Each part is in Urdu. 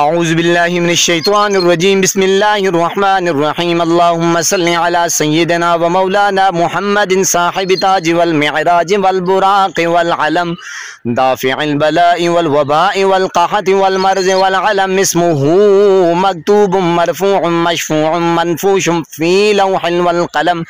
اعوذ باللہ من الشیطان الرجیم بسم اللہ الرحمن الرحیم اللہم صلی علی سیدنا و مولانا محمد صاحب تاج والمعراج والبراق والعلم دافع البلاء والوباء والقحط والمرض والعلم اسمه مکتوب مرفوع مشفوع منفوش فی لوح والقلم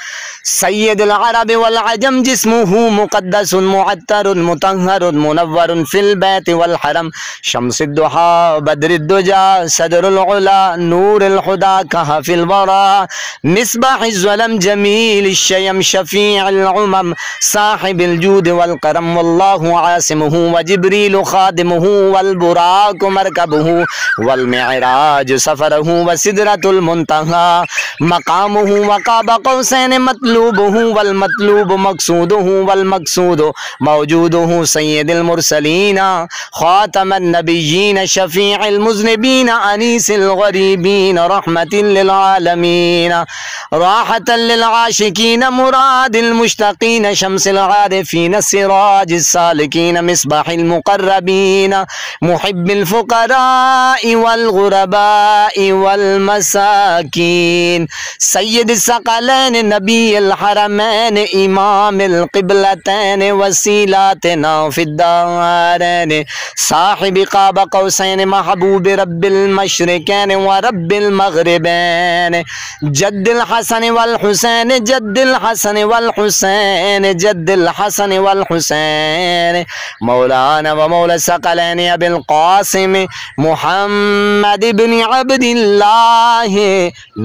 سید العرب والعجم جسمه مقدس معطر مطہر منور فی البیت والحرم شمس الضحى بدر صدر العلا نور الہدى کہف الورى مصباح الظلم جمیل الشیم شفیع الامم صاحب الجود والکرم واللہ عاصمہ وجبریل خادمہ والبراق مرکبہ والمعراج سفرہ وسدرۃ المنتہى مقامہ وقاب قوسین مطلوبہ والمطلوب مقصودہ والمقصود موجودہ سید المرسلین خاتم النبیین شفیع المذنبین انیس الغریبین رحمت للعالمین راحت للعاشقین مراد المشتقین شمس العارفین سراج السالکین مصباح المقربین محب الفقراء والغرباء والمساکین سید الثقلین نبی الحرمین امام القبلتین وسیلاتنا فی الدارین صاحب قاب قوسین محبوب رب المشرقین ورب المغربین جد الحسن والحسین جد الحسن والحسین جد الحسن والحسین مولانا و مولا الثقلین ابی القاسم محمد بن عبد اللہ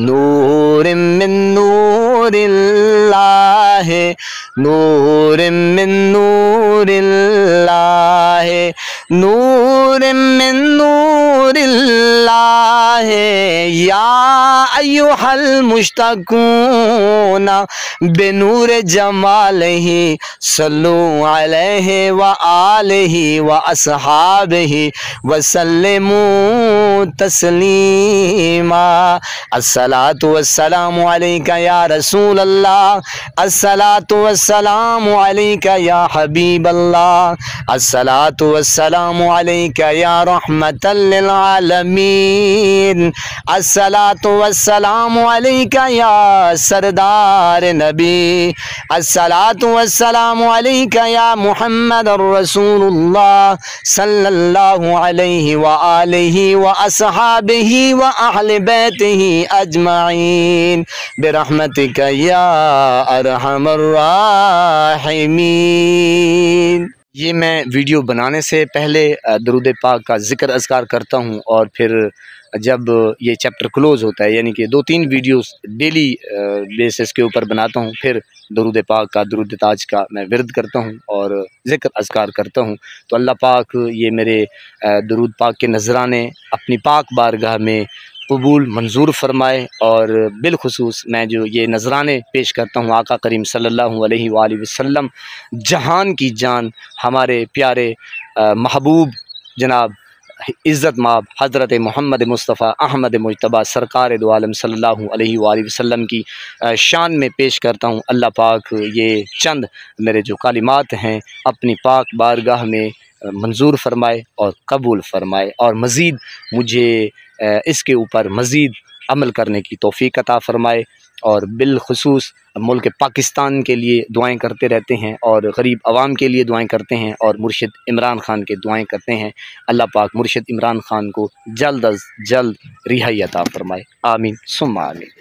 نور من نور اللہ نور من نور اللہ نور من نور اللہ یا ایہا المشتقون بنور جمالہ صلو علیہ وآلہ واصحابہ وسلموا تسلیما الصلاة والسلام علیکہ یا رسول اللہ الصلاة والسلام علیکہ یا حبیب اللہ الصلاة والسلام علیکہ یا رحمت للعالمین الصلاة والسلام علیکہ یا سردار نبی الصلاة والسلام علیکہ یا محمد رسول اللہ صلی اللہ علیہ وآلہ واصحابہ واہل بیتہ اجمعین برحمتک یا ارحم الراحمین۔ یہ میں ویڈیو بنانے سے پہلے درود پاک کا ذکر اذکار کرتا ہوں، اور پھر جب یہ چیپٹر کلوز ہوتا ہے یعنی کہ 2-3 ویڈیوز ڈیلی بیسس کے اوپر بناتا ہوں، پھر درود پاک کا درود تاج کا میں ورد کرتا ہوں اور ذکر اذکار کرتا ہوں۔ تو اللہ پاک یہ میرے درود پاک کے نذرانے اپنی پاک بارگاہ میں قبول منظور فرمائے، اور بالخصوص میں جو یہ نذرانے پیش کرتا ہوں آقا کریم صلی اللہ علیہ وآلہ وسلم جہان کی جان ہمارے پیارے محبوب جناب عزت مآب حضرت محمد مصطفیٰ احمد مجتبیٰ سرکار دو عالم صلی اللہ علیہ وآلہ وسلم کی شان میں پیش کرتا ہوں۔ اللہ پاک یہ چند میرے جو کلمات ہیں اپنی پاک بارگاہ میں منظور فرمائے اور قبول فرمائے، اور مزید مجھے اس کے اوپر مزید عمل کرنے کی توفیق عطا فرمائے، اور بالخصوص ملک پاکستان کے لیے دعائیں کرتے رہتے ہیں، اور غریب عوام کے لیے دعائیں کرتے ہیں، اور مرشد عمران خان کے دعائیں کرتے ہیں۔ اللہ پاک مرشد عمران خان کو جلد از جلد رہائی عطا فرمائے، آمین ثم آمین۔